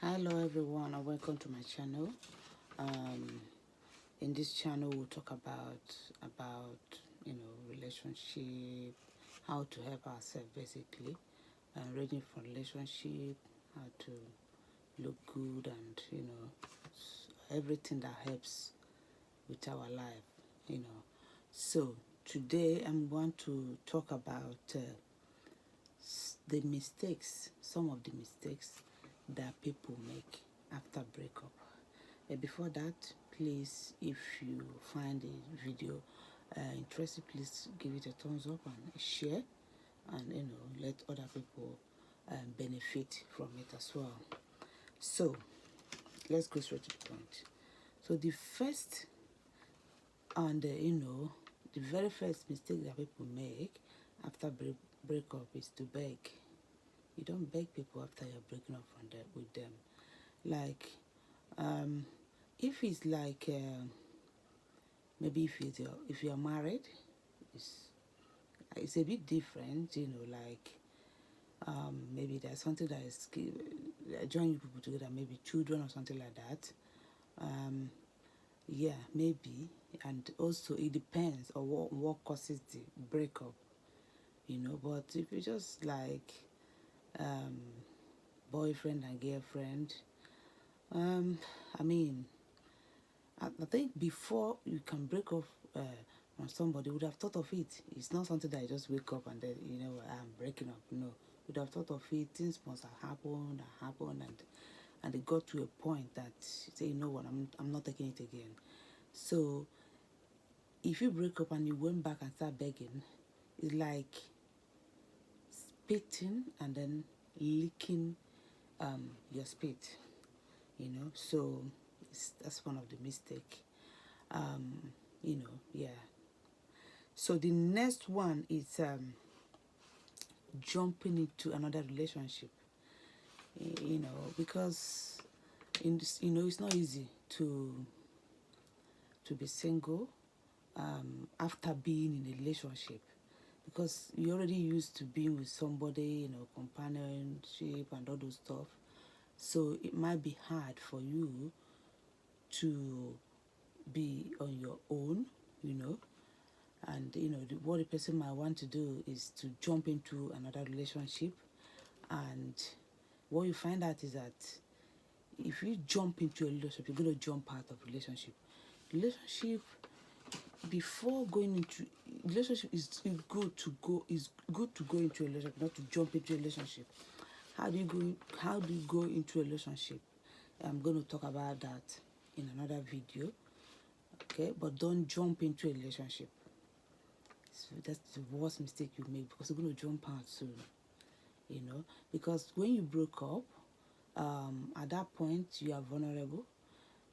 Hello everyone and welcome to my channel. um in this channel we'll talk about relationship, how to help ourselves basically, ranging from relationship, how to look good, and everything that helps with our life. So today I'm going to talk about the mistakes, some of the mistakes that people make after breakup. Before that, please, if you find the video interesting, please give it a thumbs up and share, and let other people benefit from it as well. So let's go straight to the point. So the first and the very first mistake that people make after breakup is to beg. You don't beg people after you're breaking up with them. Like, um, if it's like maybe if you're married, it's it's a bit different. Like, maybe there's something that is joining people together, maybe children or something like that. Yeah, maybe. And also it depends on what causes the breakup. But if it's just like um boyfriend and girlfriend, I mean, I think before you can break off from somebody, would have thought of it. It's not something that you just wake up and then I'm breaking up. No, would have thought of it. Things must have happened, and it got to a point that you say, you know what, I'm not taking it again. So if you break up and you went back and start begging, it's like spitting and then licking your spit. So that's one of the mistake. Yeah. So the next one is jumping into another relationship. Because in this, it's not easy to be single after being in a relationship, because you're already used to being with somebody, companionship and all those stuff. So it might be hard for you to be on your own, and what the person might want to do is to jump into another relationship. And what you find out is that if you jump into a relationship, you're going to jump out of relationship. Before going into relationship, is good to go into a relationship, not to jump into a relationship. How do you go into a relationship? I'm going to talk about that in another video. Okay, but don't jump into a relationship. So that's the worst mistake you make, because you're going to jump out soon. Because when you broke up, at that point you are vulnerable.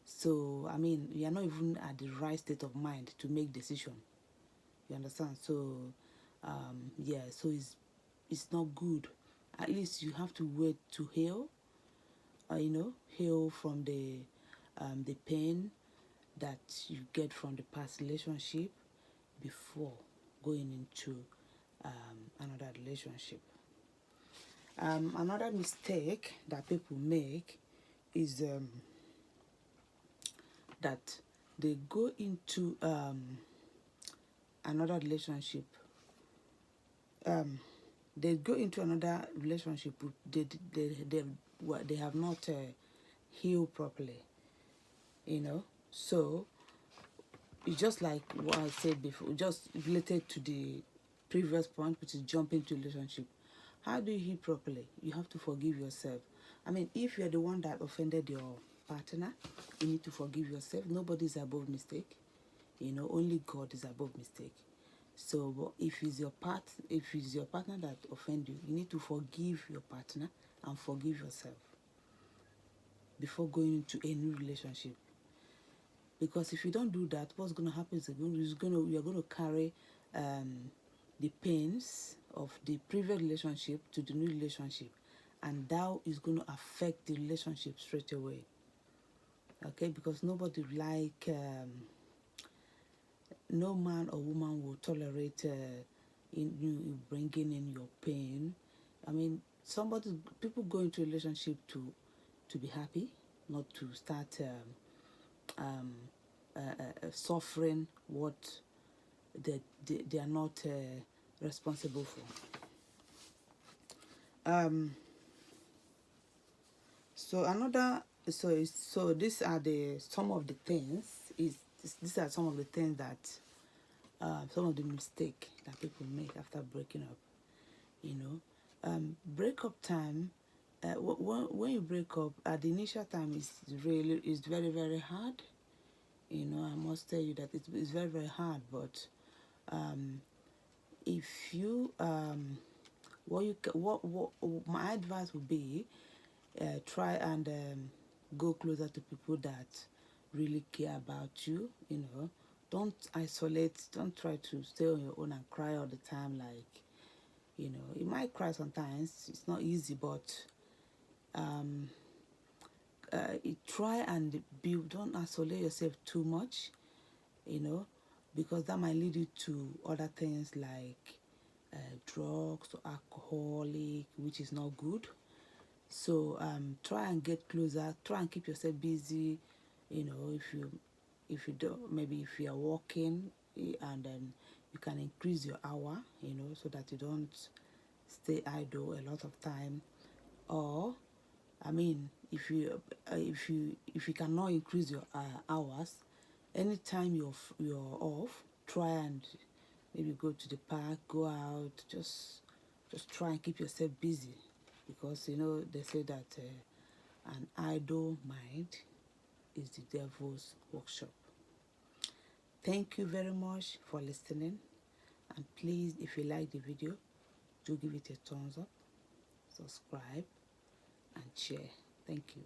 So I mean, you are not even at the right state of mind to make decision. You understand? So yeah, so it's not good. At least you have to wait to heal. Heal from the pain that you get from the past relationship before going into another relationship. Another mistake that people make is that they go into another relationship. They go into another relationship. They have not healed properly. So it's just like what I said before, just related to the previous point, which is jumping into relationship. How do you heal properly? You have to forgive yourself. I mean, if you're the one that offended your partner, you need to forgive yourself. Nobody is above mistake. Only God is above mistake. So, but if it's your partner that offend you, you need to forgive your partner and forgive yourself before going into a new relationship. Because if you don't do that, what's going to happen is you're going to carry the pains of the previous relationship to the new relationship, and that is going to affect the relationship straight away. Okay, because nobody no man or woman will tolerate in you bringing in your pain. I mean, people go into a relationship to be happy, not to start suffering what they are not responsible for. So these are some of the things these are some of the things that some of the mistake that people make after breaking up. Breakup time, when you break up at the initial time, is very, very hard. I must tell you that it's very, very hard. But if you what my advice would be, try and go closer to people that really care about you. Don't isolate, don't try to stay on your own and cry all the time. Like, you might cry sometimes, it's not easy, but try and build, don't isolate yourself too much, because that might lead you to other things like drugs or alcoholic, which is not good. So try and get closer, try and keep yourself busy. If you don't, maybe if you are working, and then you can increase your hour, so that you don't stay idle a lot of time. Or if you cannot increase your hours, anytime you're off, try and maybe go to the park, go out, just try and keep yourself busy, because they say that an idle mind is the devil's workshop. Thank you very much for listening, and please, if you like the video, do give it a thumbs up, subscribe, and share. Thank you.